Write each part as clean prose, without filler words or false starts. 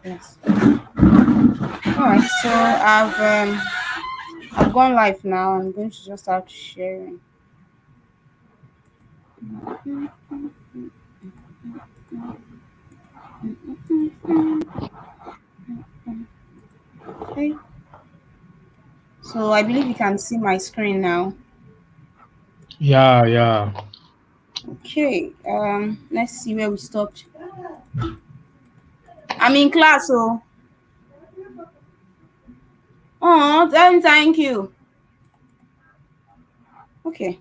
Yes. All right. So I've gone live now. I'm going to just start sharing. Okay. So I believe you can see my screen now. Yeah, yeah. Okay. Let's see where we stopped. I'm in class. Oh, thank you. Okay.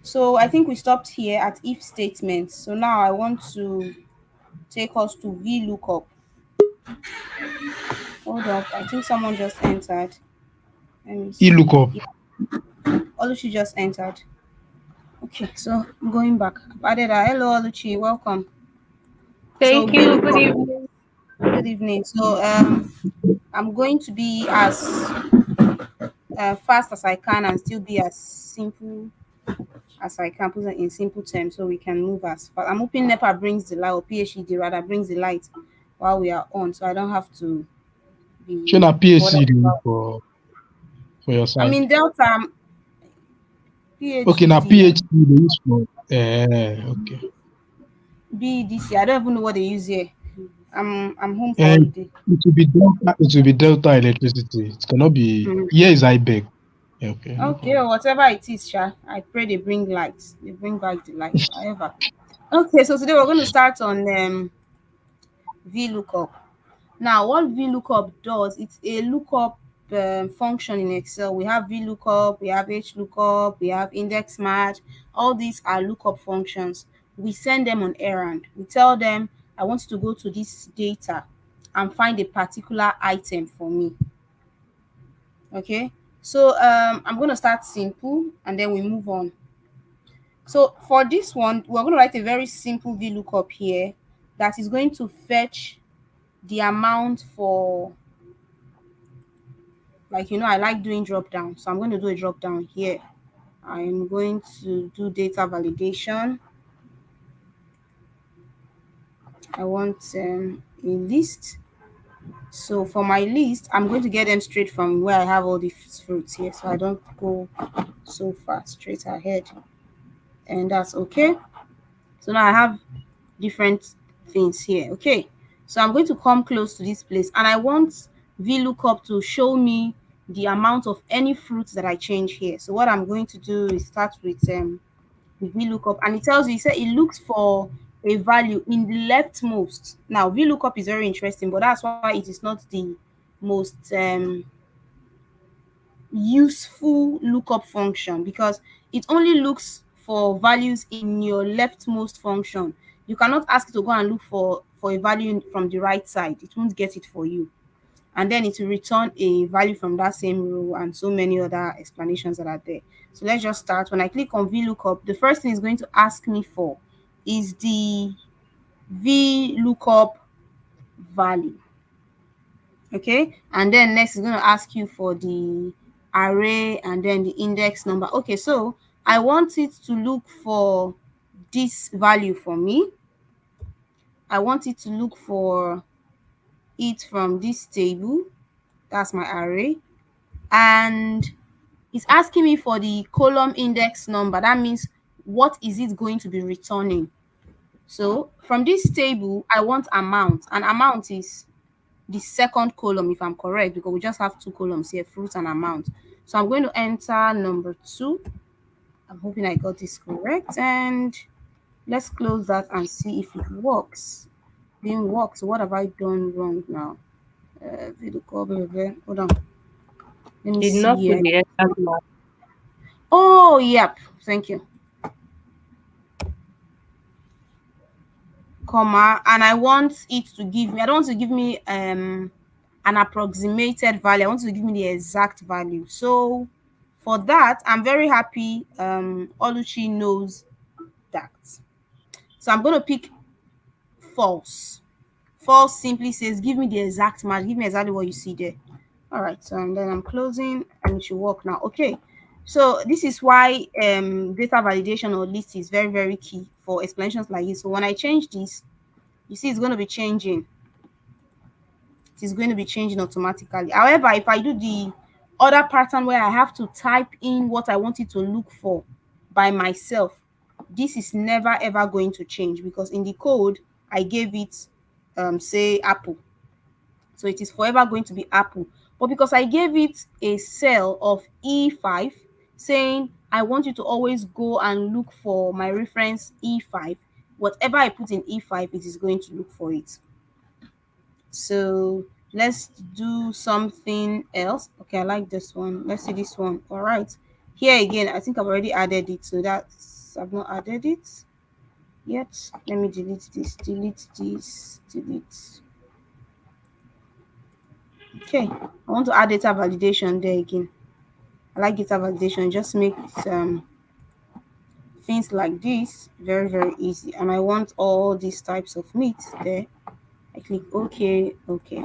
So I think we stopped here at if statements. So now I want to take us to VLOOKUP. Hold up. I think someone just entered. Let me E see. lookup. Yeah, Oluchi just entered. Okay, so I'm going back. I've added her. Hello, Oluchi. Welcome. So Thank you. Good VLOOKUP. evening. Good evening. So I'm going to be as fast as I can and still be as simple as I can, put it in simple terms, so we can move as fast. I'm hoping NEPA brings the light, or PhD rather brings the light while we are on, so I don't have to Shey be na bothered PhD dey use about. for your I side. mean, Delta Okay, na PhD, PhD dey use for okay. BEDC. I don't even know what they use here. I'm home for And holiday. it will be Delta Electricity. It cannot be Mm. here is IBEC. Okay, no Okay, problem. or whatever it is, Sha. I pray they bring light. They bring back the light. However, okay. So today we're going to start on VLOOKUP. Now, what VLOOKUP does, it's a lookup function in Excel. We have VLOOKUP, we have HLOOKUP, we have index match. All these are lookup functions. We send them on errand. We tell them, I want you to go to this data and find a particular item for me. Okay. So I'm going to start simple and then we move on. So for this one, we're going to write a very simple VLOOKUP here that is going to fetch the amount for, like, I like doing drop down, so I'm going to do a drop down here. I'm going to do data validation. I want a list. So for my list, I'm going to get them straight from where I have all the fruits here, so I don't go so far straight ahead, and that's okay. So now I have different things here. Okay, so I'm going to come close to this place and I want VLOOKUP to show me the amount of any fruits that I change here. So what I'm going to do is start with VLOOKUP, and it tells you, it said it looks for a value in the leftmost. Now VLOOKUP is very interesting, but that's why it is not the most useful lookup function, because it only looks for values in your leftmost function. You cannot ask it to go and look for a value from the right side. It won't get it for you, and then it will return a value from that same row, and so many other explanations that are there. So let's just start. When I click on VLOOKUP, the first thing it's going to ask me for is the VLOOKUP value. Okay, and then next is going to ask you for the array and then the index number. Okay, so I want it to look for this value for me. I want it to look for it from this table. That's my array. And it's asking me for the column index number. That means what is it going to be returning? So from this table, I want amount, and amount is the second column, if I'm correct, because we just have two columns here, fruit and amount. So I'm going to enter number 2. I'm hoping I got this correct, and let's close that and see if it works. Didn't work. So what have I done wrong now? Video call, hold on. Let me Did see not put here. the exact mark. Oh, yep. Thank you. Comma, and I want it to give me, I don't want to give me an approximated value. I want to give me the exact value. So for that, I'm very happy Oluchi knows that. So I'm going to pick false. False simply says give me the exact match, give me exactly what you see there. All right, so and then I'm closing and it should work now. Okay, so this is why data validation or list is very, very key for explanations like this. So when I change this, you see it's going to be changing. it is going to be changing automatically. However, if I do the other pattern where I have to type in what I want it to look for by myself, this is never ever going to change because in the code I gave it say Apple. So it is forever going to be Apple. But because I gave it a cell of E5 saying I want you to always go and look for my reference E5, whatever I put in E5, it is going to look for it. So let's do something else. Okay, I like this one. Let's see this one. All right. Here again, I think I've already added it. So that's, I've not added it yet. Let me delete this, delete. Okay, I want to add data validation there again. I like data validation, just makes things like this very, very easy. And I want all these types of meat there. I click OK, OK.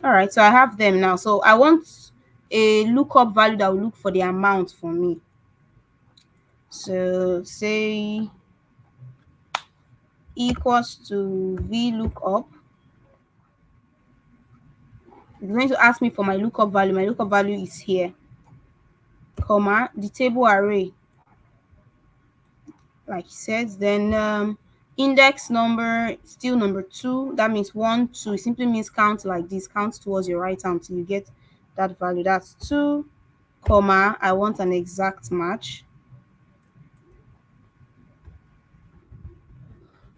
All right, so I have them now. So I want a lookup value that will look for the amount for me. So say equals to VLOOKUP. It's going to ask me for my lookup value. My lookup value is here, comma, the table array, like it says. Then index number, still number 2. That means 1, 2. It simply means count like this. Count towards your right hand till you get that value. That's 2, comma, I want an exact match.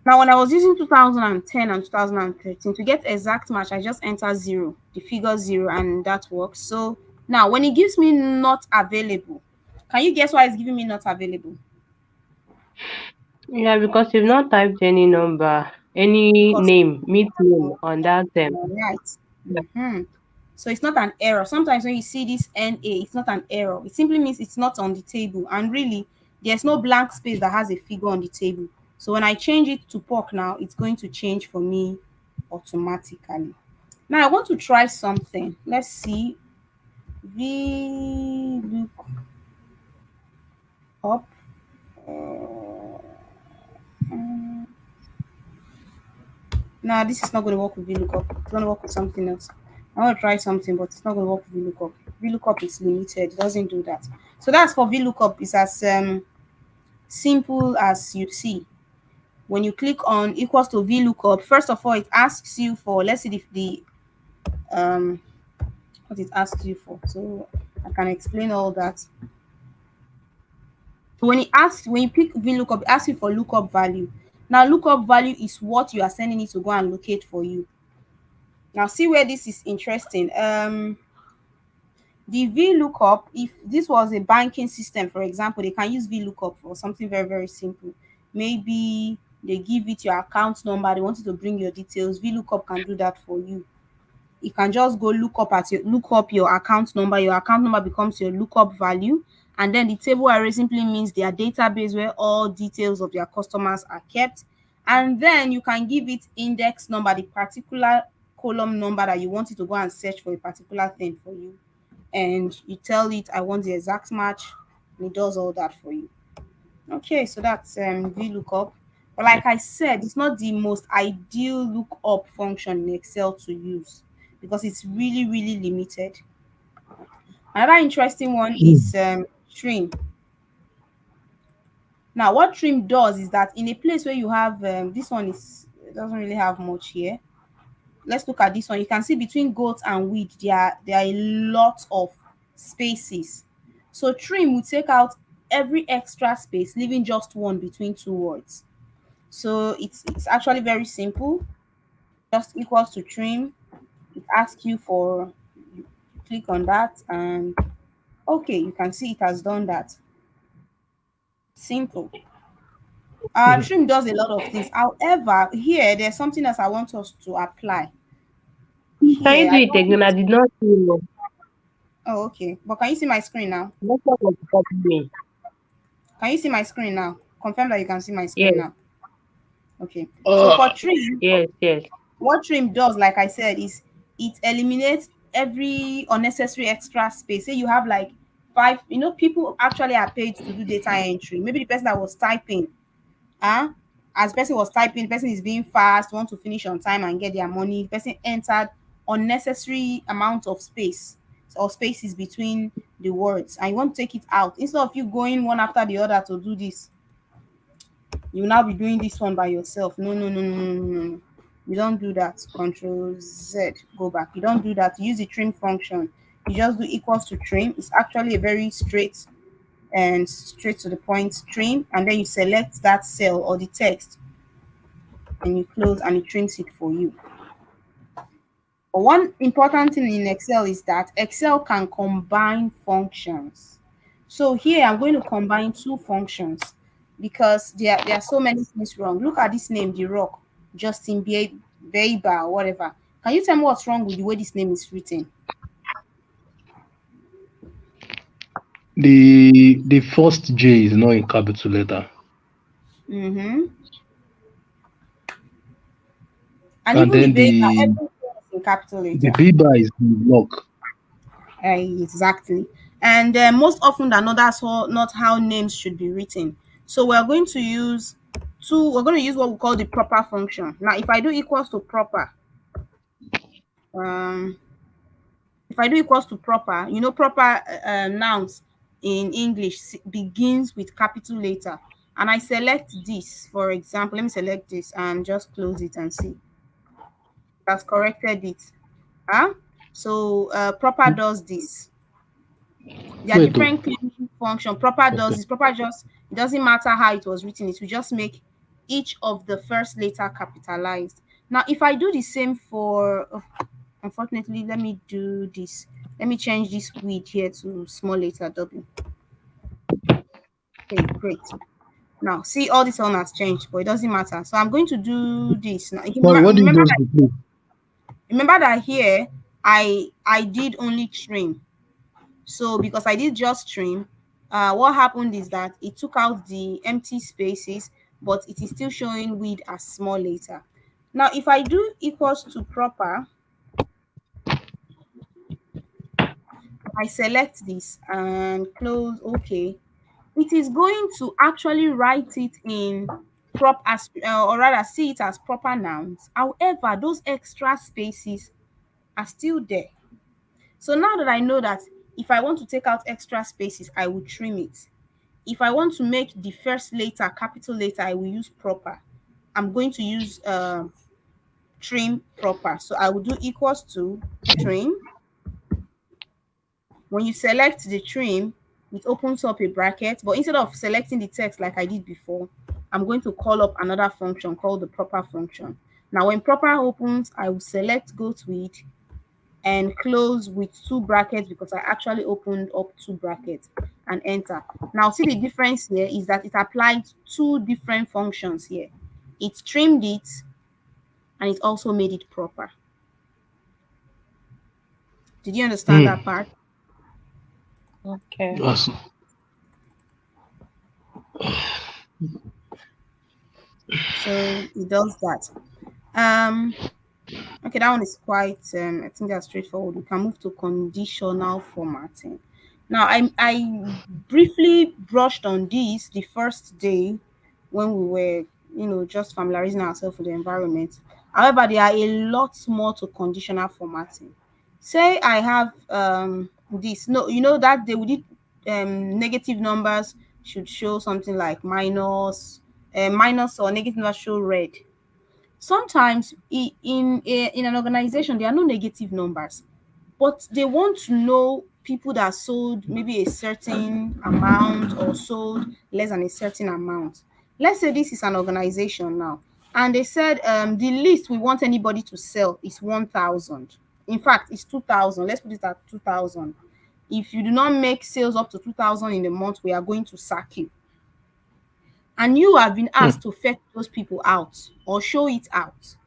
Now, when I was using 2010 and 2013 to get exact match, I just enter 0, the figure 0, and that works. So now, when it gives me not available, can you guess why it's giving me not available? Yeah, because you've not typed any number, any Because name, meet name on that all right. Mm-hmm. So it's not an error. Sometimes when you see this NA, it's not an error. It simply means it's not on the table. And really, there's no blank space that has a figure on the table. So when I change it to POC now, it's going to change for me automatically. Now I want to try something. Let's see. VLOOKUP. Now this is not going to work with VLOOKUP. It's going to work with something else. I want to try something, but it's not going to work with VLOOKUP. VLOOKUP is limited. It doesn't do that. So that's for VLOOKUP. It's as simple as you see. When you click on equals to VLOOKUP, first of all, it asks you for, let's see if the what it asks you for. So I can explain all that. So when you pick VLOOKUP, it asks you for lookup value. Now lookup value is what you are sending it to go and locate for you. Now see where this is interesting. The VLOOKUP, if this was a banking system, for example, they can use VLOOKUP for something very, very simple. Maybe they give it your account number, they want you to bring your details. VLOOKUP can do that for you. You can just go look up your account number. Your account number becomes your lookup value, and then the table array simply means their database where all details of their customers are kept. And then you can give it index number, the particular column number that you want it to go and search for a particular thing for you, and you tell it I want the exact match, and it does all that for you. Okay, so that's VLOOKUP. But like I said, it's not the most ideal lookup function in Excel to use because it's really, really limited. Another interesting one is trim. Now, what trim does is that in a place where you have this one is, it doesn't really have much here. Let's look at this one. You can see between goat and weed, there are a lot of spaces. So trim will take out every extra space, leaving just one between two words. So it's actually very simple. Just equals to trim. It asks you for, you click on that, and okay, you can see it has done that. Simple. Trim does a lot of things. However, here there's something else I want us to apply. Can you Here, do I it don't again? I did not see you. oh, okay. But can you see my screen now? Network was disturbing me. Can you see my screen now? Confirm that you can see my screen Yes, now. Okay. So for trim, yes, yes. what trim does, like I said, is it eliminates every unnecessary extra space. Say you have like five, people actually are paid to do data entry. Maybe the person that was typing, as the person was typing, the person is being fast, want to finish on time and get their money. The person entered unnecessary amount of space or spaces between the words, and you want to take it out. Instead of you going one after the other to do this, you will now be doing this one by yourself. No, no, no, no, no, no, no. You don't do that. Control Z, go back. You don't do that. Use the trim function. You just do equals to trim. It's actually a very straight to the point trim, and then you select that cell or the text and you close, and it trims it for you. But one important thing in Excel is that Excel can combine functions. So here I'm going to combine two functions because there are so many things wrong. Look at this name, The Rock, Justin Bieber, or whatever. Can you tell me what's wrong with the way this name is written? The first J is not in capital letter. Mm-hmm. And And even the then Bieber, the everything is in capital the letter. Bieber is the block. Exactly. And most often than not, that's not how names should be written. So we're going to use what we call the proper function. Now, if I do equals to proper, um, if I do equals to proper, proper nouns in English begins with capital letter. And I select this, for example, let me select this and just close it and see. That's corrected it. Huh? So proper does this. There are Wait, different cleaning function. Proper does okay. this. Proper just, it doesn't matter how it was written. It will just make each of the first letter capitalized. Now, if I do the same for, unfortunately, let me do this. Let me change this width here to small letter W. Okay, great. Now, see, all this one has changed, but it doesn't matter. So I'm going to do this now. Sorry, what do you just replace? Remember that here I did only trim. So because I did just trim, what happened is that it took out the empty spaces, but it is still showing width as small letter. Now, if I do equals to proper, I select this and close OK, it is going to actually write it in prop as or rather see it as proper nouns. However, those extra spaces are still there. So now that I know that if I want to take out extra spaces, I will trim it. If I want to make the first letter capital letter, I will use proper. I'm going to use trim proper. So I will do equals to trim. When you select the trim, it opens up a bracket, but instead of selecting the text like I did before, I'm going to call up another function called the proper function. Now, when proper opens, I will select goat width and close with two brackets because I actually opened up two brackets and enter. Now, see the difference here is that it applied two different functions here. It trimmed it and it also made it proper. Did you understand that part? Okay. Yes. So it does that. Okay, that one is quite I think that's straightforward. We can move to conditional formatting. Now, I briefly brushed on this the first day when we were, just familiarizing ourselves with the environment. However, there are a lot more to conditional formatting. Say I have this. No, that they would negative numbers should show something like minus or negative numbers show red. Sometimes in an organization there are no negative numbers, but they want to know people that sold maybe a certain amount or sold less than a certain amount. Let's say this is an organization now, and they said the least we want anybody to sell is 1,000. In fact, it's 2,000. Let's put it at 2,000. If you do not make sales up to 2,000 in a month, we are going to sack you. And you have been asked to fetch those people out or show it out.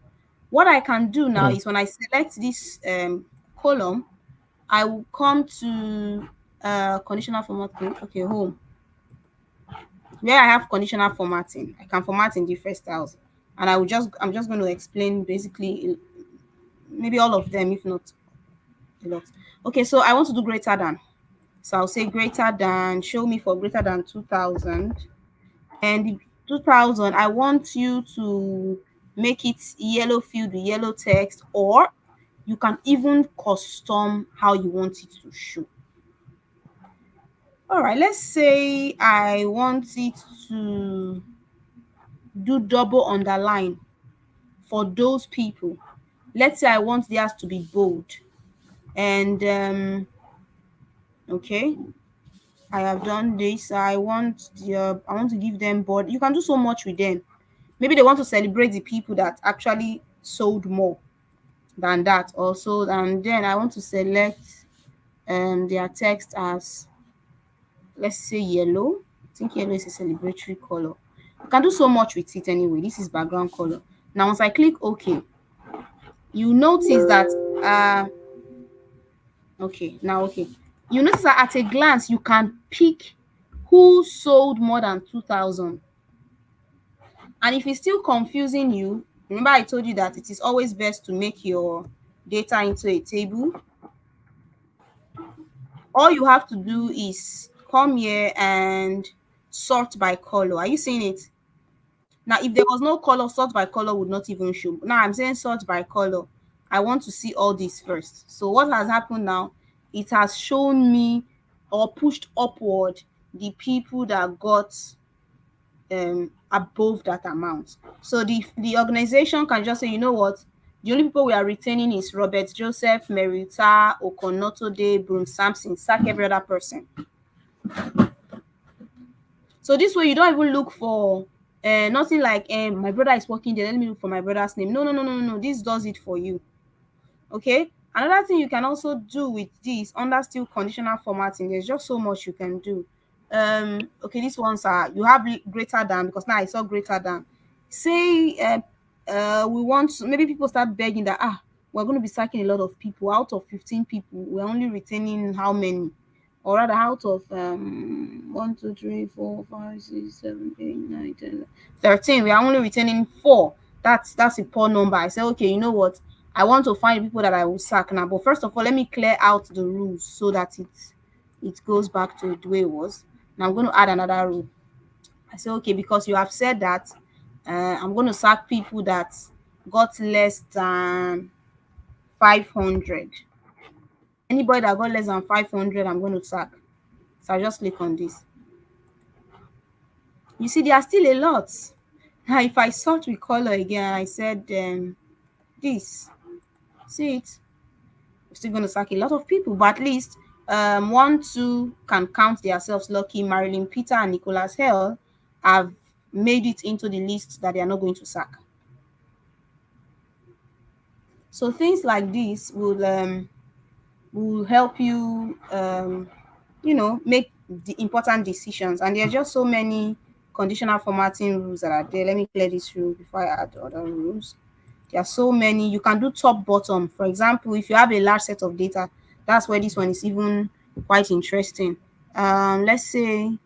What I can do now is when I select this column, I will come to conditional formatting. Okay, home. Where I have conditional formatting, I can format in different styles. And I'm just going to explain basically maybe all of them, if not a lot. Okay, so I want to do greater than. So I'll say greater than, show me for greater than 2,000. And the 2,000, I want you to make it yellow filled with yellow text, or You can even custom how you want it to show. All right, let's say I want it to do double underline for those people. Let's say I want theirs to be bold. And okay, I have done this. I want to give them board. You can do so much with them. Maybe they want to celebrate the people that actually sold more than that also. And then I want to select their text as, let's say, yellow. I think yellow is a celebratory color. You can do so much with it anyway. This is background color. Now once I click OK, you notice that okay, you notice that at a glance you can pick who sold more than 2,000. And if it's still confusing you, remember I told you that it is always best to make your data into a table. All you have to do is come here and sort by color. Are you seeing it? Now, if there was no color, sort by color would not even show. Now I'm saying sort by color. I want to see all this first. So what has happened now? It has shown me or pushed upward the people that got above that amount. So the organization can just say, you know what, the only people we are retaining is Robert Joseph, Merita, Okonotode, Broom Sampson, sack every other person. So this way you don't even look for nothing like my brother is working there, let me look for my brother's name. No. This does it for you. Okay. Another thing you can also do with this under still conditional formatting, there's just so much you can do. Okay, these ones are, you have greater than, because now I saw greater than. Say we want to, maybe people start begging that we're going to be sacking a lot of people. Out of 15 people, we're only retaining how many? Or rather, out of 1, 2, 3, 4, 5, 6, 7, 8, 9, 10, 13, we are only retaining 4. That's a poor number. I say, okay, you know what? I want to find people that I will sack now. But first of all, let me clear out the rules so that it goes back to the way it was. Now I'm going to add another rule. I say, okay, because you have said that, I'm going to sack people that got less than 500. Anybody that got less than 500, I'm going to sack. So I just click on this. You see, there are still a lot. Now, if I sort with color again, I said this. See it? We're still going to sack a lot of people, but at least 1, 2 can count themselves lucky. Marilyn, Peter, and Nicholas Hell have made it into the list that they are not going to sack. So things like this will help you, make the important decisions. And there are just so many conditional formatting rules that are there. Let me clear this rule before I add other rules. There are so many. You can do top bottom. For example, if you have a large set of data, that's where this one is even quite interesting. Let's say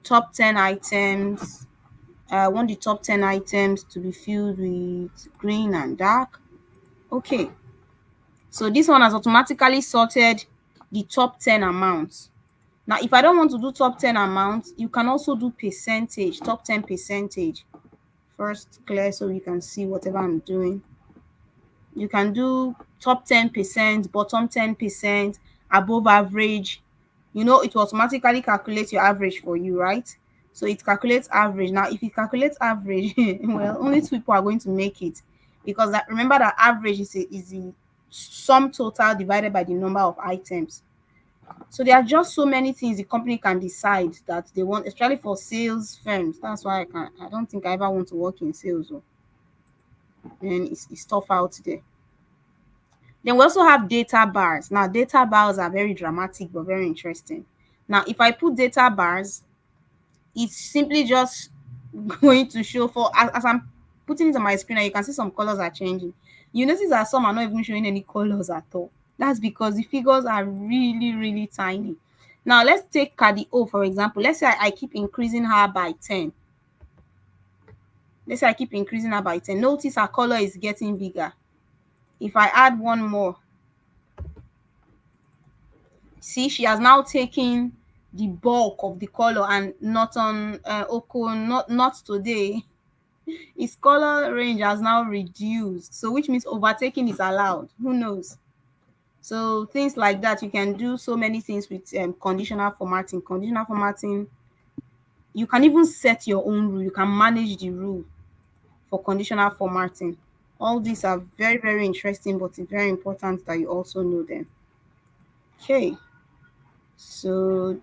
top 10 items. I want the top 10 items to be filled with green and dark. Okay. So this one has automatically sorted the top 10 amounts. Now, if I don't want to do top 10 amounts, you can also do percentage, top 10 percentage. First, clear so you can see whatever I'm doing. You can do top 10%, bottom 10%, above average. It will automatically calculate your average for you, right? So it calculates average. Now, if it calculates average, well, only 2 people are going to make it, because remember that average is the sum total divided by the number of items. So there are just so many things the company can decide that they want, especially for sales firms. That's why I don't think I ever want to work in sales. And it's tough out there. Then we also have data bars. Now, data bars are very dramatic but very interesting. Now, if I put data bars, it's simply just going to show for, as I'm putting it on my screen, and you can see some colors are changing. You notice that some are not even showing any colors at all. That's because the figures are really, really tiny. Now, let's take Cardi O, for example. Let's say I keep increasing her by 10. Let's say I keep increasing her by 10. Notice her color is getting bigger. If I add one more, see, she has now taken the bulk of the color, and not on Oko, not today. Its color range has now reduced. So which means overtaking is allowed. Who knows? So things like that, you can do so many things with conditional formatting. Conditional formatting, you can even set your own rule. You can manage the rule for conditional formatting. All these are very, very interesting, but it's very important that you also know them. Okay, so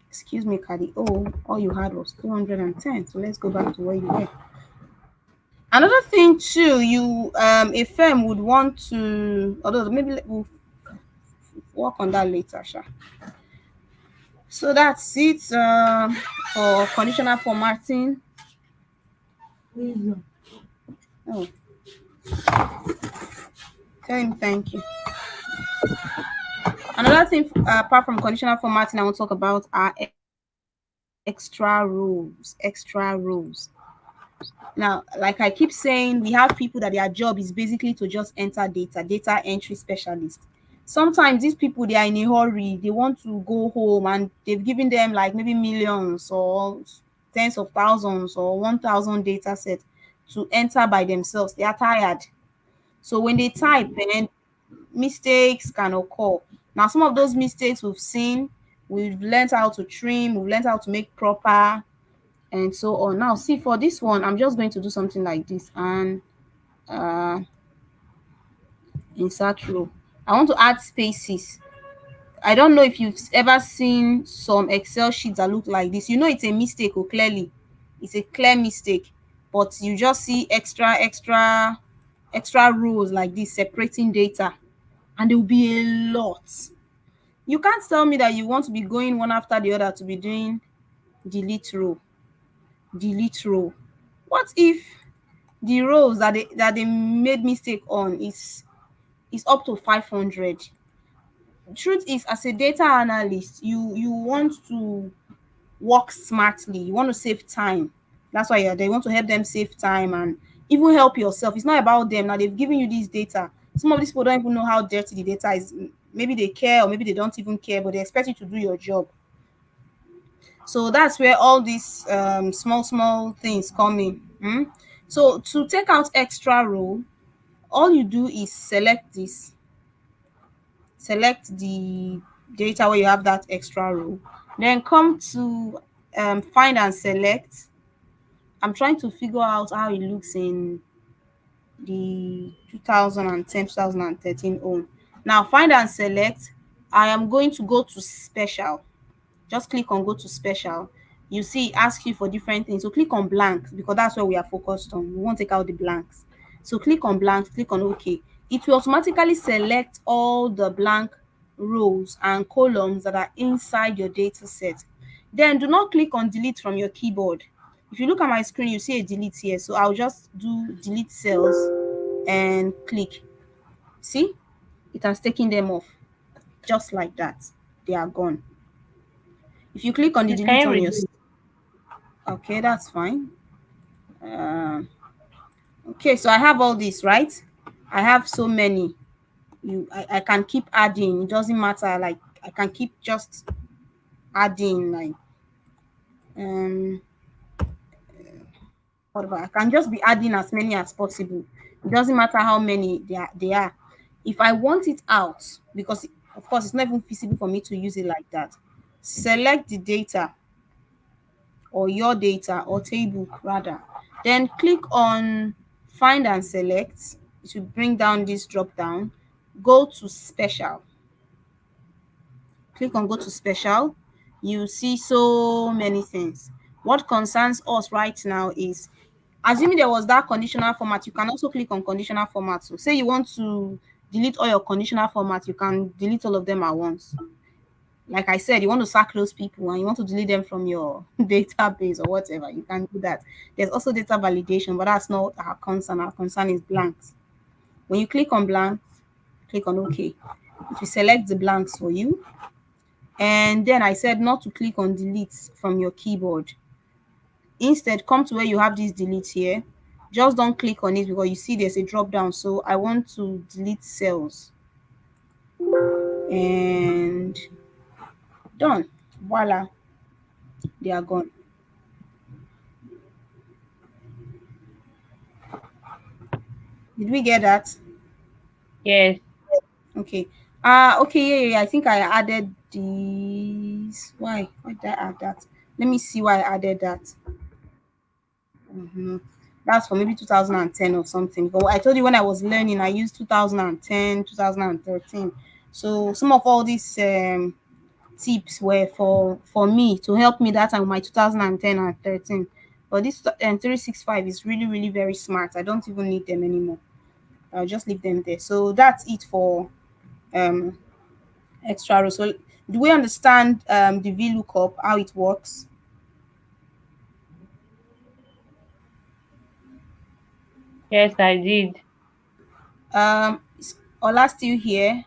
excuse me, Kadi. Oh, all you had was 210. So let's go back to where you were. Another thing too, you a firm would want to, although maybe we'll work on that later, Sha. So that's it for conditional formatting. Oh, tell him thank you. Another thing apart from conditional formatting I want to talk about are extra rules. Extra rules. Now, like I keep saying, we have people that their job is basically to just enter data entry specialist. Sometimes these people, they are in a hurry, they want to go home and they've given them like maybe millions or tens of thousands or 1,000 data set to enter by themselves. They are tired. So when they type, then mistakes can occur. Now, some of those mistakes we've seen, we've learned how to trim, we've learned how to make proper, and so on. Now, see, for this one, I'm just going to do something like this and uh, insert row. I want to add spaces. I don't know if you've ever seen some Excel sheets that look like this. You know it's a mistake, oh, clearly. It's a clear mistake, but you just see extra rows like this separating data, and there will be a lot. You can't tell me that you want to be going one after the other to be doing delete row, delete row. What if the rows that they made mistake on is up to 500? Truth is, as a data analyst, you want to work smartly, you want to save time. That's why you're there. You want to help them save time and even help yourself. It's not about them. Now they've given you this data. Some of these people don't even know how dirty the data is. Maybe they care or maybe they don't even care, but they expect you to do your job. So that's where all these small things come in. So to take out extra row, all you do is select the data where you have that extra row, then come to find and select. I'm trying to figure out how it looks in the 2010 2013 own. Now find and select. I am going to go to special. Just click on go to special. You see, ask you for different things. So click on blanks because that's where we are focused on. We won't take out the blanks. So click on blanks, click on OK. It will automatically select all the blank rows and columns that are inside your data set. Then do not click on delete from your keyboard. If you look at my screen, you see a delete here. So I'll just do delete cells and click. See, it has taken them off just like that. They are gone. If you click on the Please, delete can you on your, reduce? okay, that's fine. Uh, okay, so I have all this, right? I have so many. I can keep adding. It doesn't matter. Like I can keep just adding. Like um, whatever. I can just be adding as many as possible. It doesn't matter how many they are. If I want it out, because of course it's not even feasible for me to use it like that. Select the data or your data or table rather. Then click on find and select. It will bring down this drop down. Go to special. Click on go to special. You see so many things. What concerns us right now is assuming there was that conditional format, you can also click on conditional format. So say you want to delete all your conditional format, you can delete all of them at once. Like I said, you want to sack those people and you want to delete them from your database or whatever, you can do that. There's also data validation, but that's not our concern. Our concern is blanks. When you click on blanks, click on OK. It will select the blanks for you. And then I said not to click on delete from your keyboard. Instead, come to where you have this delete here. Just don't click on it because you see there's a drop down. So I want to delete cells. And done. Voila. They are gone. Did we get that? Yes. Okay. Okay, yeah. I think I added these. Why did I add that? Let me see why I added that. hmm That's for maybe 2010 or something. But I told you when I was learning, I used 2010, 2013. So some of all these tips were for me to help me that time with my 2010 and 13. But this 365 is really, really very smart. I don't even need them anymore. I'll just leave them there. So that's it for um extra row. So do we understand the VLOOKUP, how it works? Yes, I did. Is Ola still here?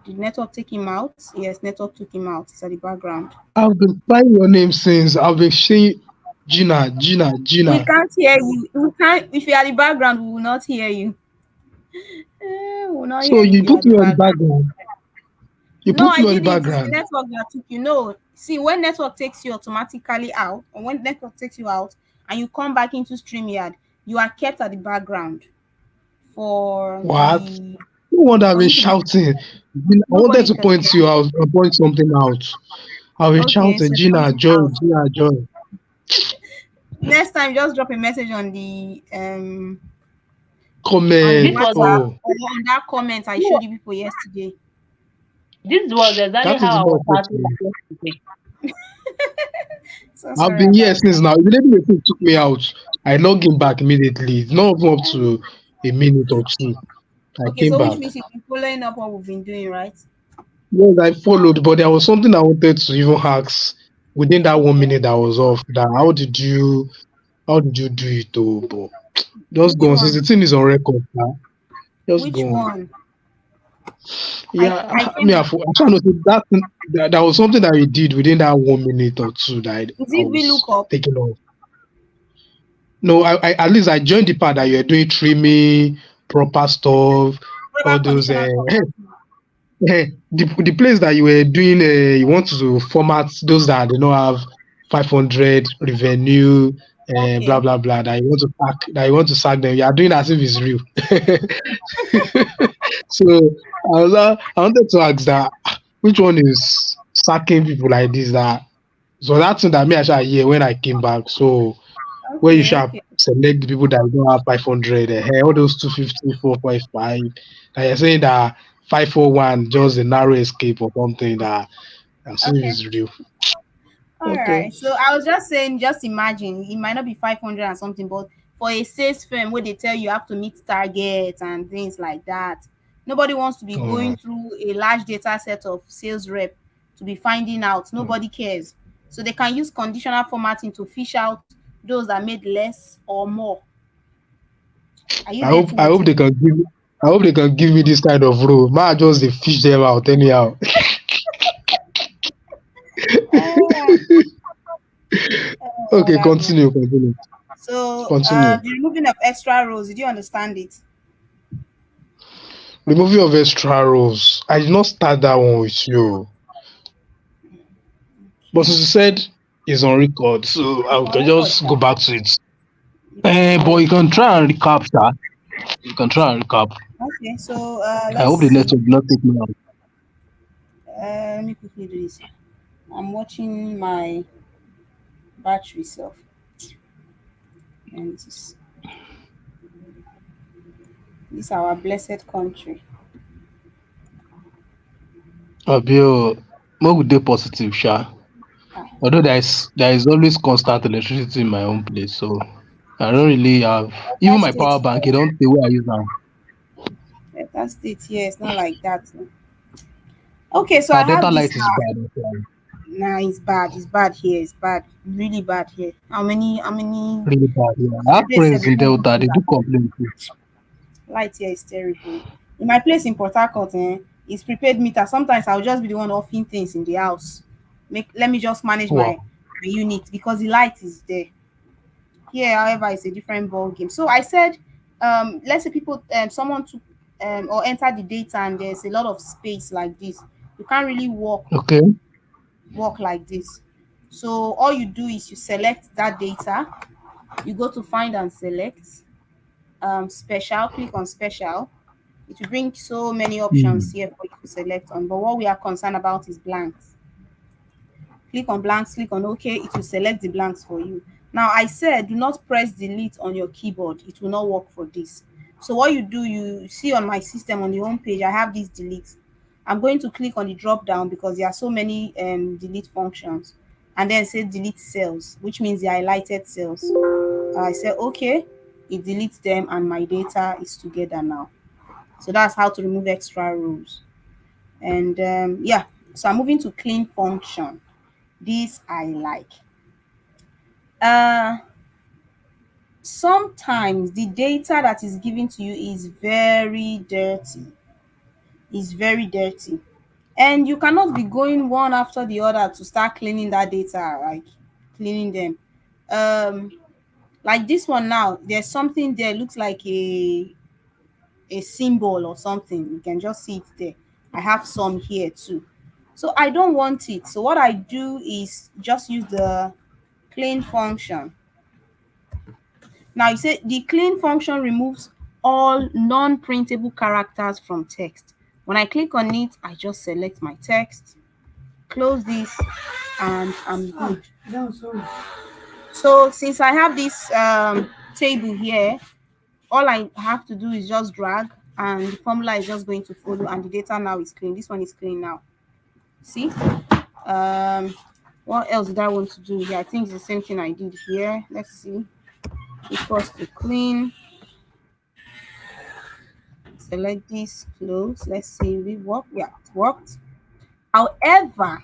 Did network take him out? Yes, network took him out. It's at the background. I've been trying your name since. I've been saying Gina, Gina, We Gina. can't hear you. We can't. If you're at the background, we will not hear you. We will not So hear you if you you're put at the me on the background. background. You No, put I me on the didn't. It's the background. network that took you. No, see, when network takes you automatically out, or when network takes you out and you come back into StreamYard, you are kept at the background for What? the No wonder I've for been you to be. shouting. Gina, I wanted Nobody to can point hear. you out, point something out. I've been Okay, shouting, so Gina, pointing Joy, out. Gina, Joy. Next time, just drop a message on the This Comment. was WhatsApp Oh, or on that comment I no, showed you people yesterday. this was exactly that is how I was enough for starting today. like yesterday. So I've sorry been here about since that. now. Immediately the thing took me out. I logged in back immediately. It's not even up to a minute or two. I Okay, came so which back. means you've been following up what we've been doing, right? Yes, I followed, but there was something I wanted to even ask within that 1 minute that was off. That how did you do it though? But just Which go on. Since one? the thing is on record now, just Which go on. one? Yeah, I I came mean, I, back. I'm trying to say that was something that we did within that 1 minute or two that Is I it was VLOOKUP? taking off. No, I at least I joined the part that you're doing trimming, proper stuff, all Global those. conditional formatting. The place that you were doing, you want to format those that do not have 500 revenue, blah Okay. blah blah. That you want to sack them. You are doing as if it's real. So I wanted to ask that which one is sacking people like this? So that's thing that me actually hear when I came back. So where you Okay. should Okay. select the people that don't have 500, all those 250, 4.5. That you're saying that 541 just a narrow escape or something that I'm saying Okay. is real. All Okay. right. So I was just saying, just imagine it might not be 500 and something, but for a sales firm where they tell you have to meet targets and things like that, nobody wants to be Mm, going through a large data set of sales rep to be finding out. mm. Nobody cares. So they can use conditional formatting to fish out those that made less or more. Are you I hope getting I it? hope they can give I hope they can give me this kind of role. Ma just they fish them out anyhow. Uh, Okay, that go. continue. So Continue. the removing of extra rows, did you understand it? Removing of extra roles. I did not start that one with you. But Okay. as you said, it's on record, so It's I on can record, just go sha. back to it. You can But say you can try and recap that. You can try and recap. okay. So I let's hope the see. network will not take me out. Let me quickly do this. I'm watching my battery self, and this our blessed country. Abio, more good day positive, sha. Ah, Although there is always constant electricity in my own place, so I don't really have even Delta my State power bank. You here. don't say where I use now. Delta State here. It's not like that. Okay, so I Our data have this light is house. bad. Okay. Nah, it's bad. It's bad here. It's bad. Really bad here. How many? How many? Really bad. Yeah. I have Today friends in 7 Delta. months They do that complain too. light here is terrible. In my place in Port Harcourt, it's prepaid meter. Sometimes I'll just be the one offing things in the house. Let me just manage Wow. my unit because the light is there. Here, however, it's a different ball game. So I said, let's say people, someone took or enter the data and there's a lot of space like this. You can't really Okay. walk like this. So all you do is you select that data. You go to find and select. special, click on special. It will bring so many options Mm. here for you to select on, but what we are concerned about is blanks. Click on blanks, click on OK, it will select the blanks for you. Now I said do not press delete on your keyboard, it will not work for this. So what you do, you see on my system on the home page, I have this delete. I'm going to click on the drop down because there are so many delete functions, and then say delete cells, which means the highlighted cells. I say okay, it deletes them and my data is together now. So that's how to remove extra rows. And yeah, so I'm moving to clean function. This I like. Uh, Sometimes the data that is given to you is very dirty. Is very dirty. And you cannot be going one after the other to start cleaning that data, like cleaning them. Um, like this one now, there's something there, looks like a symbol or something. You can just see it there. I have some here too. So I don't want it. So what I do is just use the clean function. Now you say the clean function removes all non-printable characters from text. When I click on it, I just select my text, close this, and I'm good. So since I have this table here, all I have to do is just drag and the formula is just going to follow and the data now is clean. This one is clean now. See? Um, what else did I want to do here? I think it's the same thing I did here. Let's see. Equals to clean. Select this, close. Let's see if it worked. Yeah, it worked. However,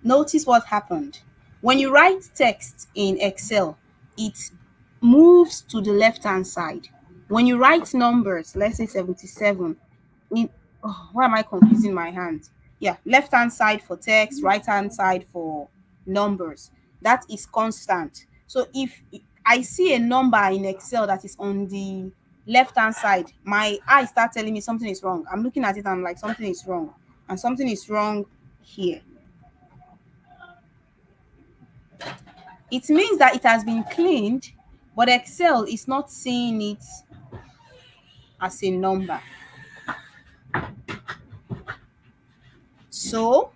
notice what happened. When you write text in Excel, it moves to the left hand side. When you write numbers, let's say 77, in why am I confusing my hand? Yeah, left hand side for text, right hand side for numbers. That is constant. So if I see a number in Excel that is on the left hand side, my eye start telling me something is wrong. I'm looking at it and I'm like, something is wrong, and something is wrong here. It means that it has been cleaned, but Excel is not seeing it as a number. So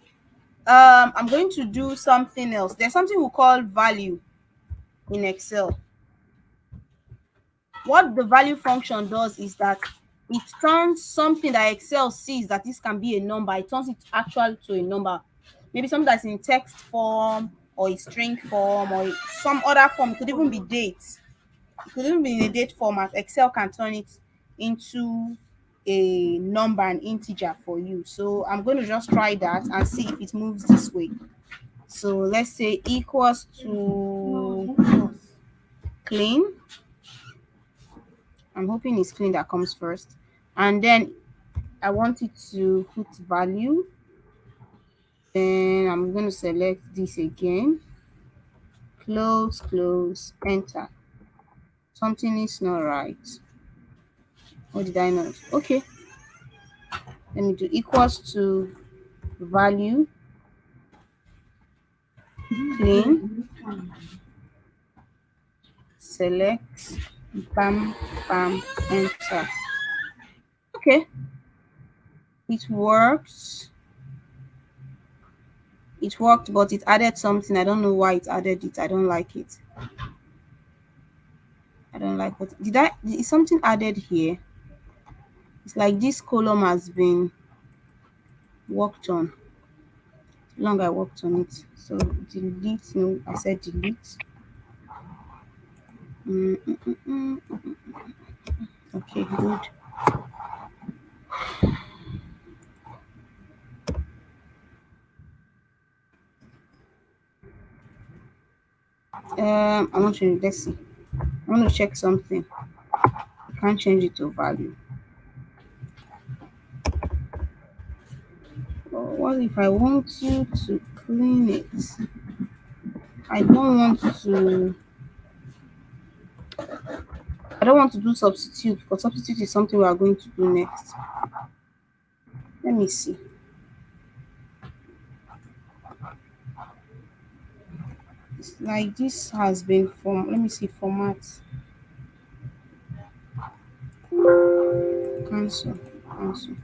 I'm going to do something else. There's something we call value in Excel. What the value function does is that it turns something that Excel sees that this can be a number, it turns it actually to a number. Maybe something that's in text form or a string form or some other form. It could even be dates. It could even be in a date format. Excel can turn it into a number, an integer for you. So I'm going to just try that and see if it moves this way. So let's say equals to clean. I'm hoping it's clean that comes first. And then I want it to put value. Then I'm going to select this again. Close, close, enter. Something is not right. What did I not? Okay. Let me do equals to value, clean, select, bam, bam, enter. Okay. It works. It worked, but it added something. I don't know why it added it. I don't like it. I don't like what did I is something added here. It's like this column has been worked on. Long I worked on it. So delete. No, I said delete. Mm, mm, mm, mm, mm. Okay, good. I want to let's see. I want to check something. I can't change it to value. What if I want you to clean it? I don't want to. I don't want to do substitute because substitute is something we are going to do next. Let me see. It's like this has been form. Let me see format. Cancel. Cancel.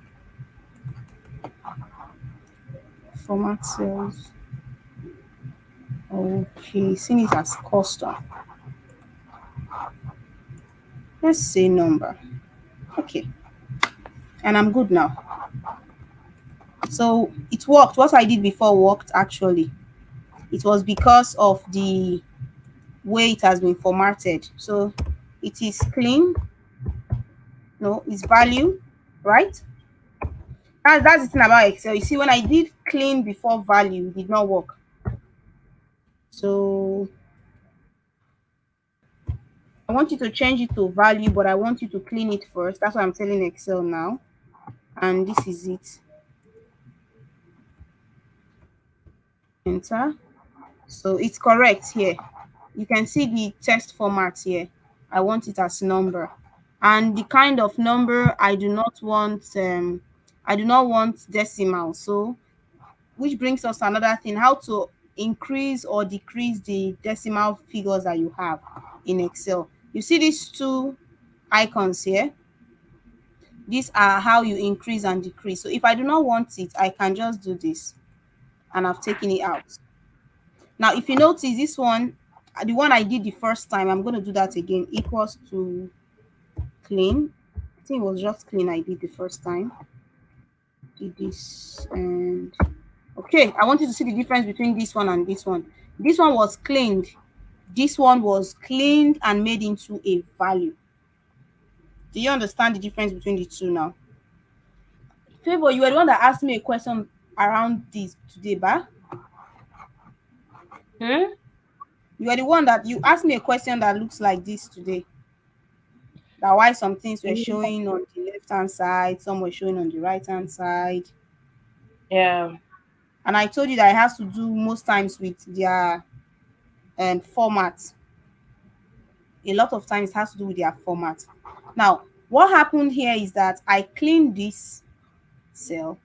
Format cells. Okay, seeing it as custom. Let's say number. Okay, and I'm good now. So it worked. What I did before worked actually. It was because of the way it has been formatted. So it is clean. No, it's value, right? That's the thing about Excel. You see, when I did clean before value, it did not work. So I want you to change it to value, but I want you to clean it first. That's what I'm telling Excel now. And this is it. Enter. So it's correct here. You can see the text format here. I want it as number. And the kind of number I do not want decimal. So which brings us to another thing, how to increase or decrease the decimal figures that you have in Excel. You see these two icons here? These are how you increase and decrease. So if I do not want it, I can just do this, and I've taken it out. Now, if you notice this one, the one I did the first time, I'm going to do that again, equals to clean. I think it was just clean I did the first time. Did this and okay, I want you to see the difference between this one and this one. This one was cleaned. This one was cleaned and made into a value. Do you understand the difference between the two now? Favor, you were the one that asked me a question around this today, ba? Hmm? You are the one that you asked me a question that looks like this today. That why some things were showing on the left hand side, some were showing on the right hand side. Yeah. And I told you that it has to do most times with their format. A lot of times it has to do with their format. Now, what happened here is that I cleaned this cell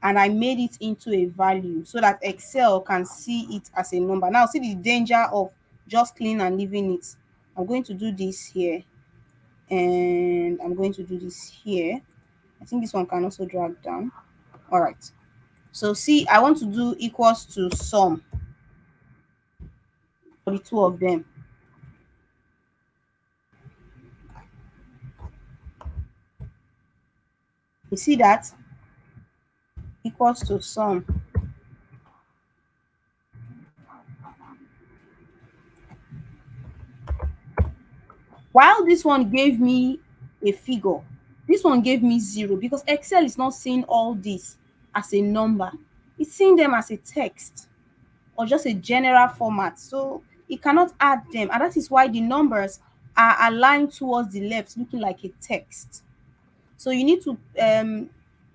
and I made it into a value so that Excel can see it as a number. Now, see the danger of just clean and leaving it. I'm going to do this here and I'm going to do this here. I think this one can also drag down. All right. So see, I want to do equals to sum for the two of them. You see that? Equals to sum. While this one gave me a figure, this one gave me 0 because Excel is not seeing all this as a number. It's seeing them as a text or just a general format. So it cannot add them. And that is why the numbers are aligned towards the left, looking like a text. So you need to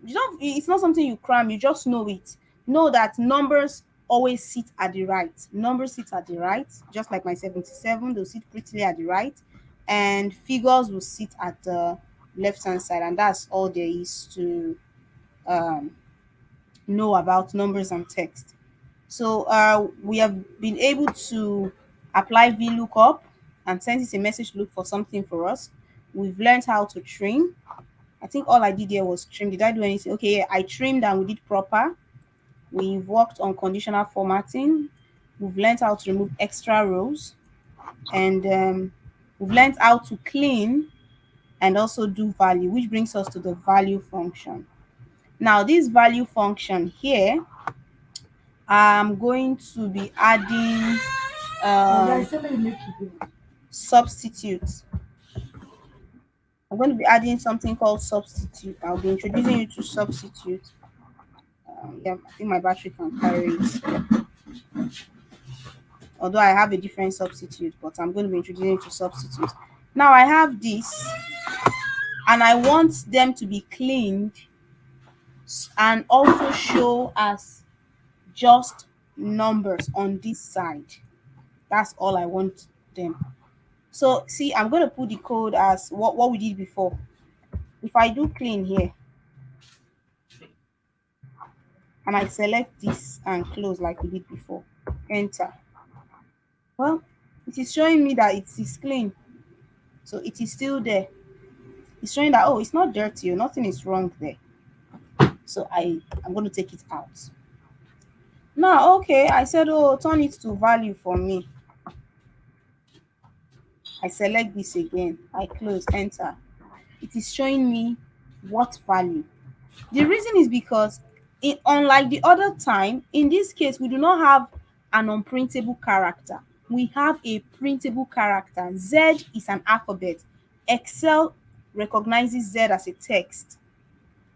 you don't, it's not something you cram, you just know it. Know that numbers always sit at the right. Numbers sit at the right, just like my 77, they'll sit prettily at the right, and figures will sit at the left hand side, and that's all there is to know about numbers and text. So we have been able to apply VLOOKUP, and since it's a message look for something for us, we've learned how to trim. I think all I did here was trim. Did I do anything? Okay, yeah, I trimmed and we did proper. We've worked on conditional formatting. We've learned how to remove extra rows. And we've learned how to clean and also do value, which brings us to the value function. Now, this value function here, I'm going to be adding substitutes. I'm going to be adding something called substitute. I'll be introducing you to substitute. Yeah, I think my battery can carry it. Although I have a different substitute, but I'm going to be introducing you to substitute. Now I have this, and I want them to be cleaned and also show as just numbers on this side. That's all I want them. So see, I'm going to put the code as what we did before. If I do clean here, and I select this and close like we did before, enter. Well, it is showing me that it is clean. So it is still there. It's showing that, oh, it's not dirty, or nothing is wrong there. So I'm going to take it out. Now, okay, I said, oh, turn it to value for me. I select this again. I close, enter. It is showing me what value. The reason is because, unlike the other time, in this case, we do not have an unprintable character. We have a printable character. Z is an alphabet. Excel recognizes Z as a text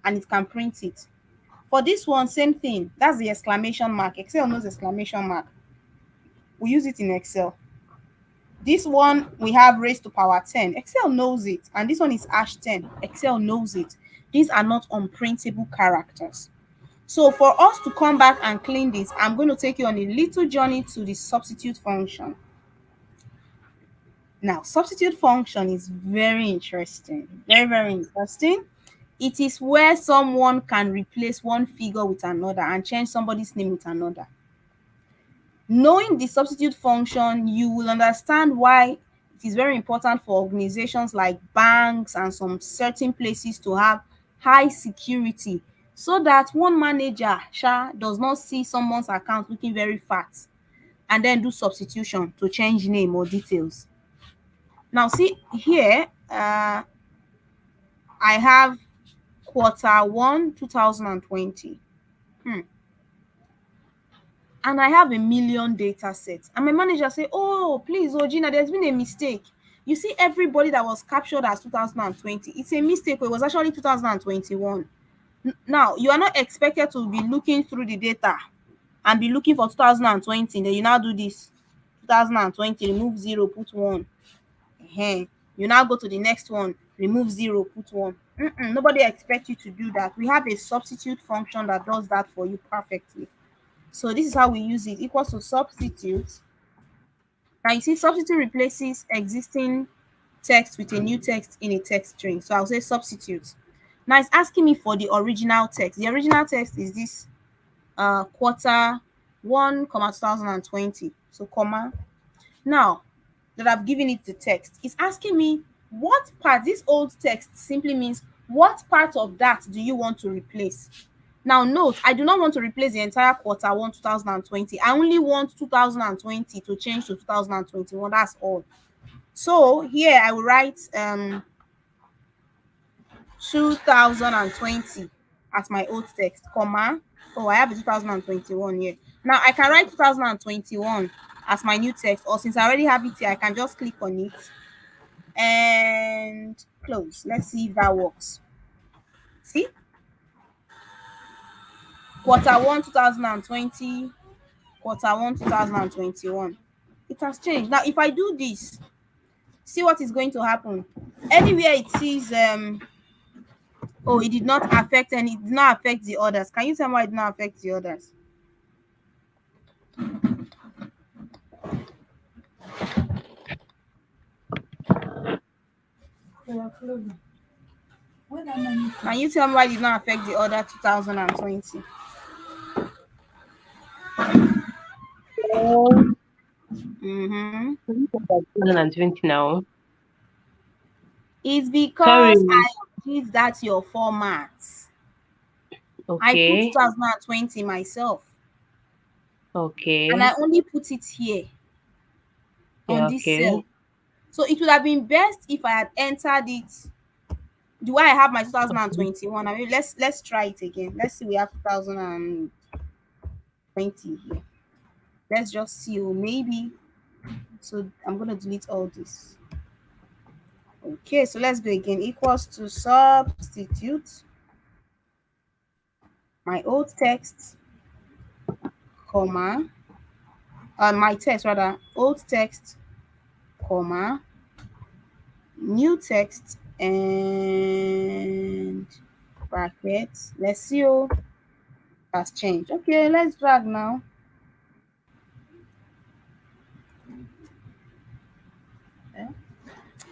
and it can print it. For this one, same thing. That's the exclamation mark. Excel knows exclamation mark. We use it in Excel. This one, we have raised to power 10. Excel knows it. And this one is #10. Excel knows it. These are not unprintable characters. So for us to come back and clean this, I'm going to take you on a little journey to the substitute function. Now, substitute function is very interesting. Very, very interesting. It is where someone can replace one figure with another and change somebody's name with another. Knowing the substitute function, you will understand why it is very important for organizations like banks and some certain places to have high security, so that one manager does not see someone's account looking very fat and then do substitution to change name or details. Now, see here, I have Q1 2020. And I have a million data sets. And my manager say, oh, please, oh, Gina, there's been a mistake. You see, everybody that was captured as 2020, it's a mistake. It was actually 2021. Now, you are not expected to be looking through the data and be looking for 2020. Then you now do this. 2020, remove 0, put 1. You now go to the next one, remove 0, put 1. Nobody expects you to do that. We have a substitute function that does that for you perfectly. So this is how we use it. Equals to substitute. Now you see, substitute replaces existing text with a new text in a text string. So I'll say substitute. Now it's asking me for the original text. The original text is this Q1, 2020. So comma. Now that I've given it the text, it's asking me what part. This old text simply means what part of that do you want to replace. Now note, I do not want to replace the entire Q1 2020. I only want 2020 to change to 2021. That's all. So here I will write 2020 as my old text, comma. Oh, I have a 2021 here. Now I can write 2021 as my new text, or since I already have it here, I can just click on it and close. Let's see if that works. See? Q1 2020, Q1 2021. It has changed. Now, if I do this, see what is going to happen. Anywhere it sees, oh, it did not affect any, it did not affect the others. Can you tell me why it did not affect the others? Can you tell me why it did not affect the other 2020? Mm-hmm. 2020 now. It's because Sorry. I did that your format. Okay. I put 2020 myself. Okay. And I only put it here on this cell. So it would have been best if I had entered it. Do I have my 2021? I mean, let's try it again. Let's see, we have 2020 here. Let's just see, or maybe. So I'm gonna delete all this. Okay, so let's go again. Equals to substitute my old text, comma, my text rather, old text, comma, new text, and brackets. Let's see, oh, has changed. Okay, let's drag now.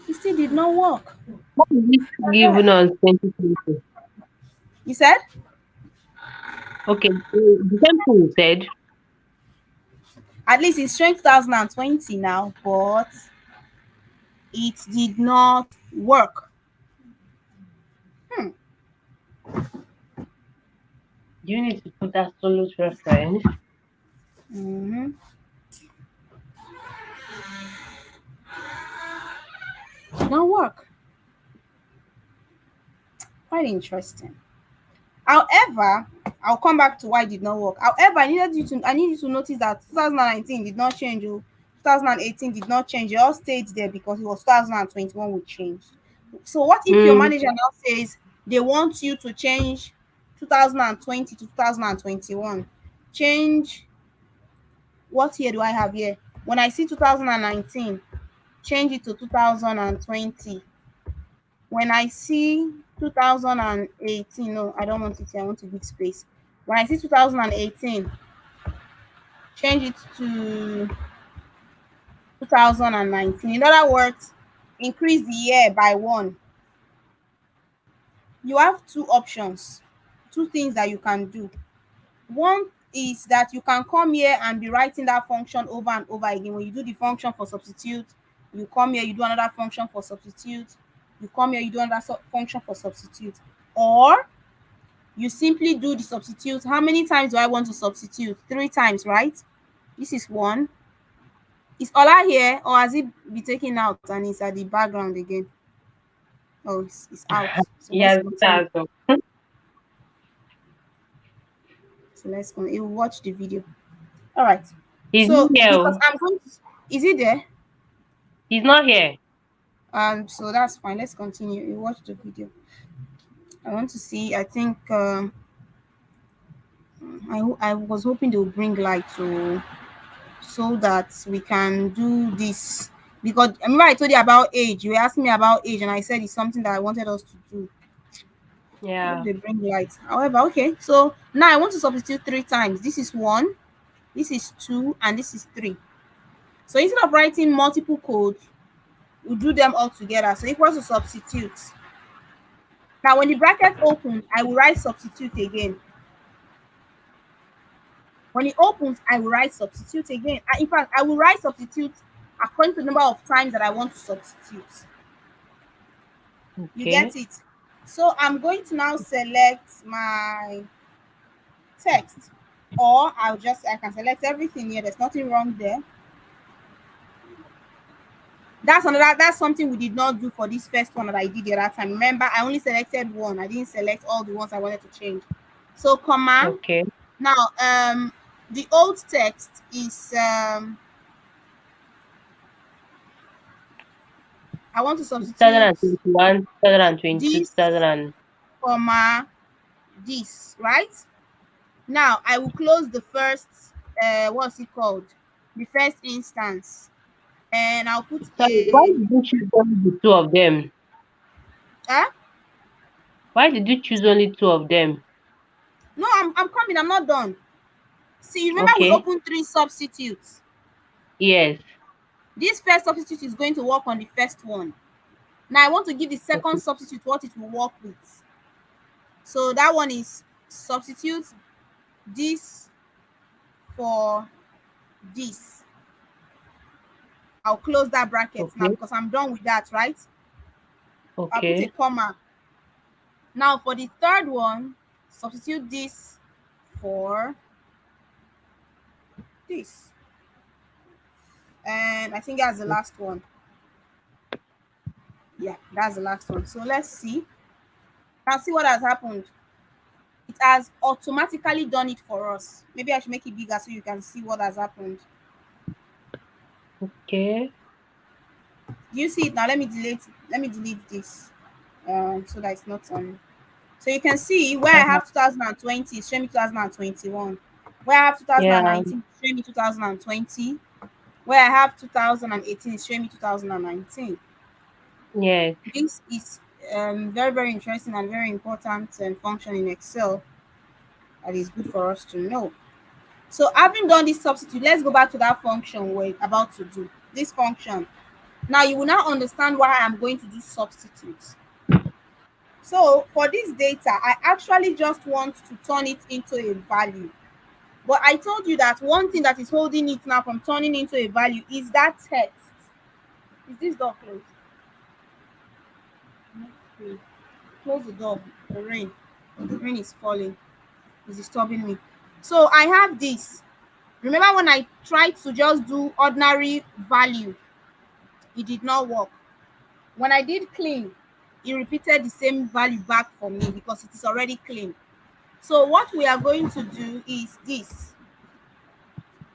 It still did not work. What is it given us 2020? You said? Okay, the same thing you said. At least it's showing 2020 now, but it did not work. Do you need to put absolute reference? Mm-hmm. Not work. Quite interesting. However, I'll come back to why it did not work. However, I need you to notice that 2019 did not change. 2018 did not change. It all stayed there because it was 2021 would change. So what if your Mm, manager now says they want you to change 2020 to 2021? Change, what year do I have here? When I see 2019, change it to 2020. When I see 2018, no, I don't want it here. I want to give space. When I see 2018, change it to 2019. In other words, increase the year by one. You have two options, two things that you can do. One is that you can come here and be writing that function over and over again. When you do the function for substitute, you come here, you do another function for substitute, you come here, you do another function for substitute. Or you simply do the substitute. How many times do I want to substitute? 3 times, right? This is one. Is Ola here, or has it be taken out and it's at the background again? Oh, it's out. So let's yeah, continue. that's all. So let's go. You watch the video. All right. He's not So here. because I'm going to, is it there? He's not here. So that's fine. Let's continue. You watch the video. I want to see. I think I was hoping they would bring light so that we can do this, because I remember I told you about age. You were asking me about age, and I said it's something that I wanted us to do. I hope Yeah. they bring light. However, okay. So now I want to substitute 3 times. This is 1, this is 2, and this is 3. So instead of writing multiple codes, we'll do them all together. So equals to substitute. Now, when the bracket opens, I will write substitute again. When it opens, I will write substitute again. In fact, I will write substitute according to the number of times that I want to substitute. You Okay. get it? So I'm going to now select my text, or I can select everything here. There's nothing wrong there. That's something we did not do for this first one that I did the other time. Remember, I only selected one. I didn't select all the ones I wanted to change. So comma. Okay. Now the old text is I want to substitute 2021, 2022, this, 2000. comma, this, right? Now I will close the first what's it called? The first instance. And I'll put Sorry, why a did you choose only the two of them? uh, Why did you choose only two of them? no, I'm coming, I'm not done. See, remember we Okay. opened 3 substitutes. Yes. This first substitute is going to work on the first one. Now I want to give the second substitute what it will work with. So that one is substitute this for this. I'll close that bracket now Okay. because I'm done with that, right? I'll put a Okay. comma. Now for the third one, substitute this for this. And I think that's the last one. Yeah, that's the last one. So let's see. Now see what has happened. It has automatically done it for us. Maybe I should make it bigger so you can see what has happened. Okay. Do you see it now? Let me delete this so that it's not on. So you can see where I have 2020, it's showing me 2021. Where I have Yeah. 2019, it's showing me 2020. Where I have 2018, it's showing me 2019. Yes. This is very, very interesting and very important function in Excel that is good for us to know. So having done this substitute, let's go back to that function we're about to do. This function. Now you will now understand why I'm going to do substitutes. So for this data, I actually just want to turn it into a value. But I told you that one thing that is holding it now from turning into a value is that text. Is this door closed? Okay. Close the door. The rain is falling. It's disturbing me. So I have this. Remember when I tried to just do ordinary value, it did not work. When I did clean, it repeated the same value back for me because it is already clean. So what we are going to do is this.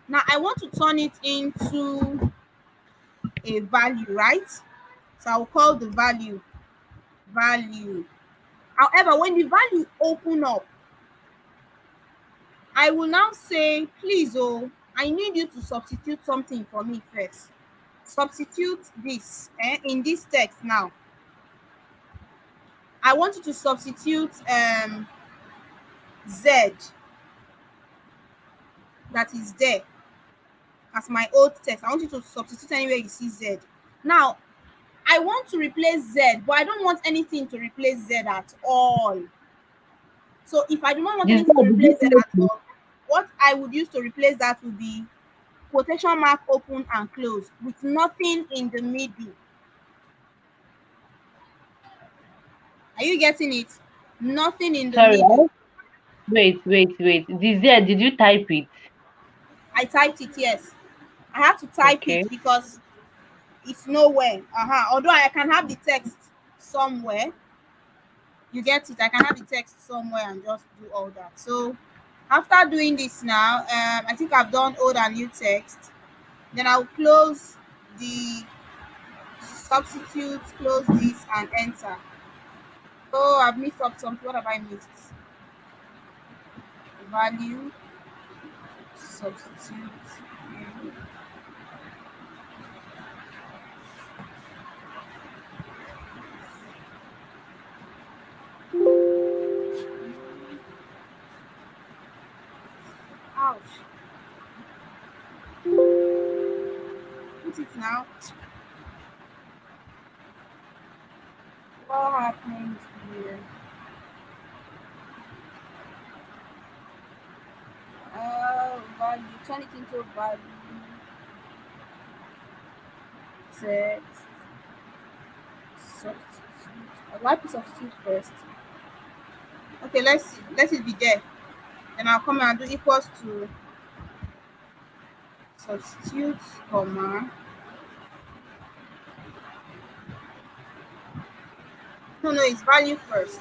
Now I want to turn it into a value, right? So I'll call the value. However, when the value open up, I will now say, please, oh, I need you to substitute something for me first. Substitute this in this text now. I want you to substitute Z that is there as my old text. I want you to substitute anywhere you see Z. Now, I want to replace Z, but I don't want anything to replace Z at all. So if I do not want This anything to did you replace Z place at all, what I would use to replace that would be quotation mark open and close with nothing in the middle. Are you getting it? Nothing in the sorry, middle. wait. The Z, did you type it? I typed it, yes. I have to type Okay. it because it's nowhere. Although I can have the text somewhere. You get it? I can have the text somewhere and just do all that. So after doing this now, I think I've done old and new text. Then I'll close the substitute, close this and enter. Oh, I've mixed up something. What have I mixed? Value, substitute. Ouch. Put it now. What happened here? Value. Turn it into value. Text. Substitute. I'd like to substitute first. Okay, let's see. Let it be there. Then I'll come and do equals to substitute, comma. No, it's value first.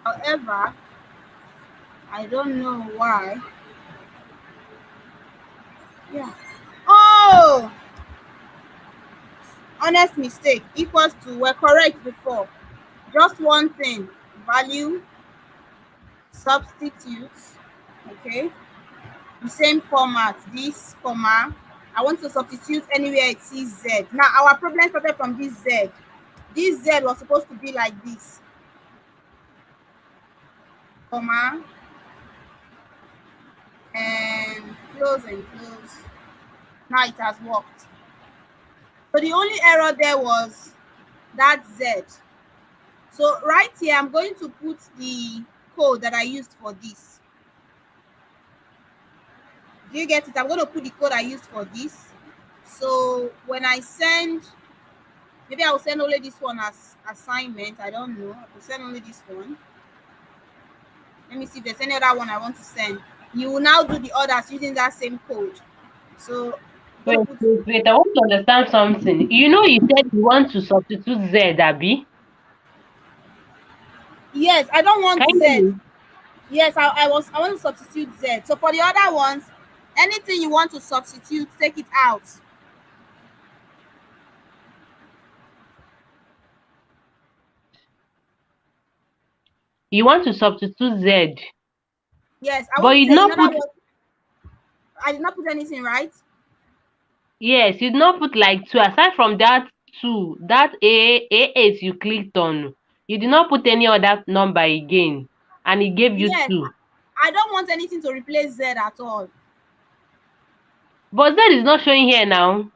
However, I don't know why. Yeah. Oh, honest mistake. Equals to, we're correct before. Just one thing. Value, substitute. Okay. The same format. This, comma. I want to substitute anywhere it sees Z. Now, our problem started from this Z. This Z was supposed to be like this. Comma. And close and close. Now it has worked. So the only error there was that Z. So right here, I'm going to put the code that I used for this. Do you get it? I'm going to put the code I used for this. So when I send, maybe I will send only this one as assignment. I don't know. I will send only this one. Let me see if there's any other one I want to send. You will now do the others using that same code. So Wait. I want to understand something. You said you want to substitute Z, Abby. yes, I don't want Can you hear Z. me? Yes, I want to substitute Z. So for the other ones, anything you want to substitute, take it out. You want to substitute Z, Yes, I but want you to did say in not other put. words, I did not put anything, right? Yes, you did not put like two. Aside from that two, that A8 you clicked on, you did not put any other number again, and it gave you Yes, two. I don't want anything to replace Z at all. But Z is not showing here now.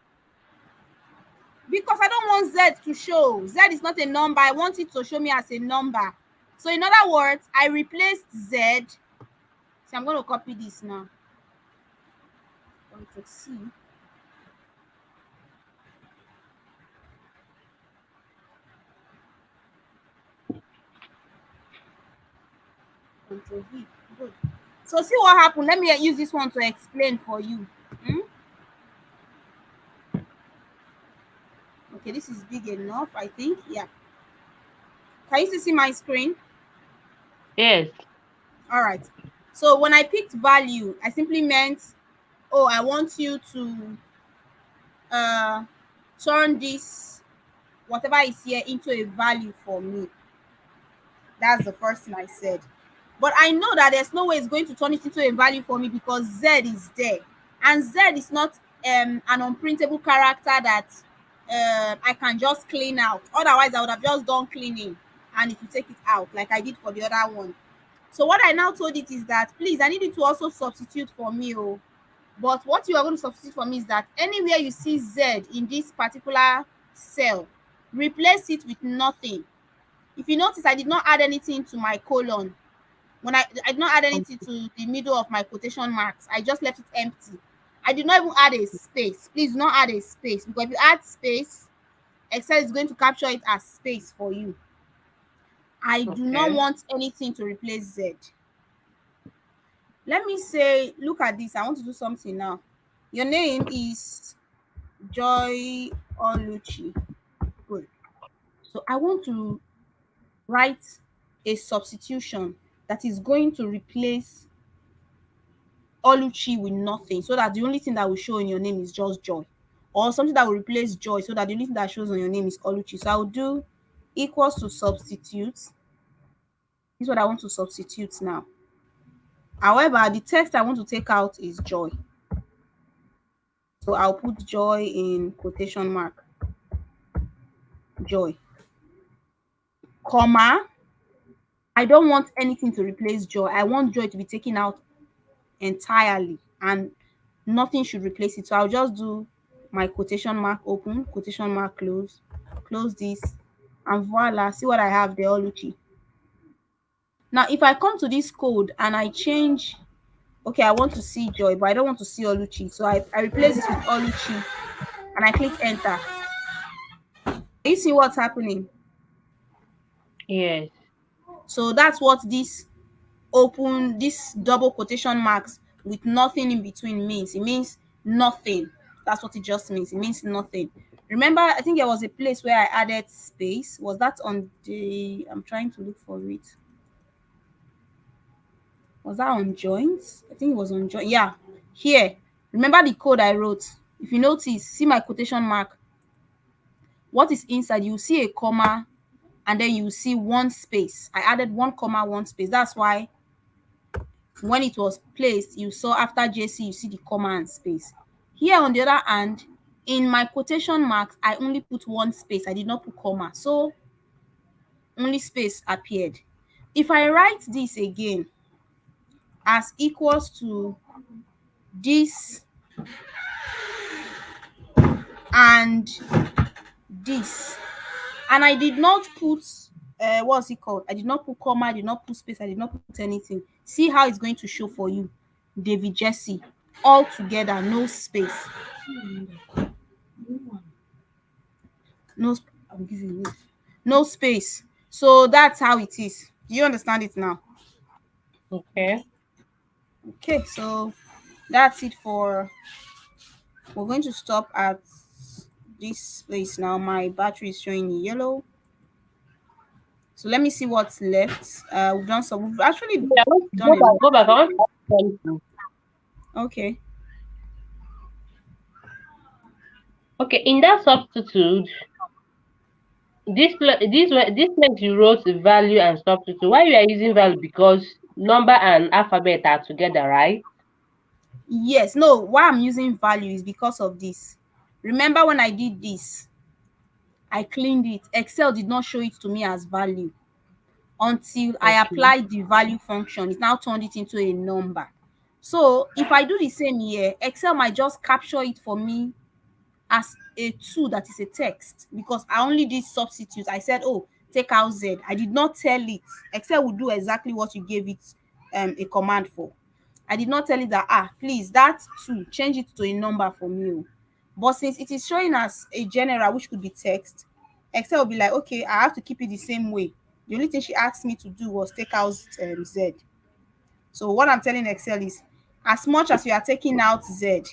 Because I don't want Z to show. Z is not a number. I want it to show me as a number. So in other words, I replaced Z. So I'm going to copy this now. Ctrl C. Control V. Good. So see what happened. Let me use this one to explain for you. Hmm? Okay, this is big enough, I think. Yeah. Can you still see my screen? Yes. All right. So when I picked value, I simply meant, oh, I want you to uh turn this whatever is here into a value for me. That's the first thing I said. But I know that there's no way it's going to turn it into a value for me because Z is there. And Z is not an unprintable character that I can just clean out. Otherwise, I would have just done cleaning and it will take it out like I did for the other one. So what I now told it is that, please, I need you to also substitute for me. Oh. But what you are going to substitute for me is that anywhere you see Z in this particular cell, replace it with nothing. If you notice, I did not add anything to my colon. When I did not add anything to the middle of my quotation marks, I just left it empty. I did not even add a space. Please do not add a space, because if you add space, Excel is going to capture it as space for you. I do not Okay. want anything to replace Z. Let me say, look at this. I want to do something now. Your name is Joy Oluchi. Good. So I want to write a substitution that is going to replace Oluchi with nothing, so that the only thing that will show in your name is just Joy, or something that will replace Joy so that the only thing that shows on your name is Oluchi. So I will do equals to substitute. This is what I want to substitute now. However, the text I want to take out is Joy, so I'll put Joy in quotation mark. Joy, comma, I don't want anything to replace Joy. I want Joy to be taken out entirely and nothing should replace it. So I'll just do my quotation mark open, quotation mark close, close this, and voila, see what I have there, Oluchi. Now, if I come to this code and I change, okay, I want to see Joy, but I don't want to see Oluchi. So I replace this with Oluchi and I click enter. You see what's happening? Yes. So that's what this open, this double quotation marks with nothing in between means. It means nothing. That's what it just means. It means nothing. Remember, I think there was a place where I added space. Was that on the, I'm trying to look for it. Was that on joints? I think it was on joint. Yeah, here. Remember the code I wrote? If you notice, see my quotation mark. What is inside? You see a comma and then you see one space. I added one comma, one space. That's why when it was placed, you saw after JC, you see the comma and space. Here, on the other hand, in my quotation marks, I only put one space. I did not put comma. So only space appeared. If I write this again as equals to this and this, and I did not put what's it called? I did not put comma, I did not put space, I did not put anything. See how it's going to show for you. David Jesse, all together, no space. No, I'm giving it. No space. So that's how it is. Do you understand it now? Okay. Okay, so that's it for. We're going to stop at this place now. My battery is showing yellow. So let me see what's left. We've done some. We've actually Yeah, done a lot. go back. I want to ask something. Okay. Okay, in that substitute, this place you wrote the value and substitute. Why you are using value? Because number and alphabet are together, right? Yes. No. Why I'm using value is because of this. Remember when I did this, I cleaned it. Excel did not show it to me as value until I Okay. applied the value function. It now turned it into a number. So if I do the same here, Excel might just capture it for me as a tool that is a text, because I only did substitute. I said, oh, take out Z. I did not tell it. Excel will do exactly what you gave it a command for. I did not tell it that, please, that tool, change it to a number for me. Oh. But since it is showing as a general, which could be text, Excel will be like, okay, I have to keep it the same way. The only thing she asked me to do was take out Z. So what I'm telling Excel is, as much as you are taking out Z,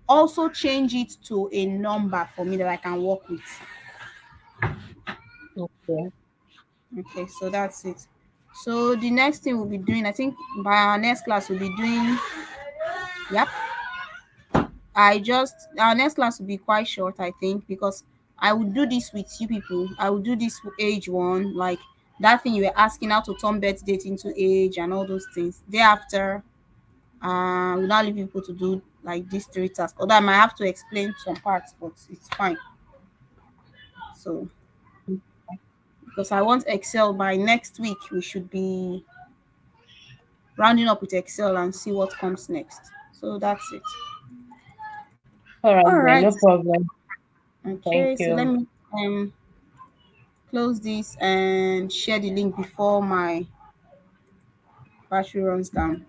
also change it to a number for me that I can work with. Okay. Okay, so that's it. So the next thing we'll be doing, I think by our next class we'll be doing, yep. Our next class will be quite short, I think, because I will do this with you people. I will do this with age one, like that thing you were asking, how to turn birth date into age and all those things. Thereafter, we'll now leave people to do like these three tasks. Although I might have to explain some parts, but it's fine. So because I want Excel by next week, we should be rounding up with Excel and see what comes next. So that's it. All right, All then, right. no problem. Thank Okay, so let you. me close this and share the link before my battery runs down.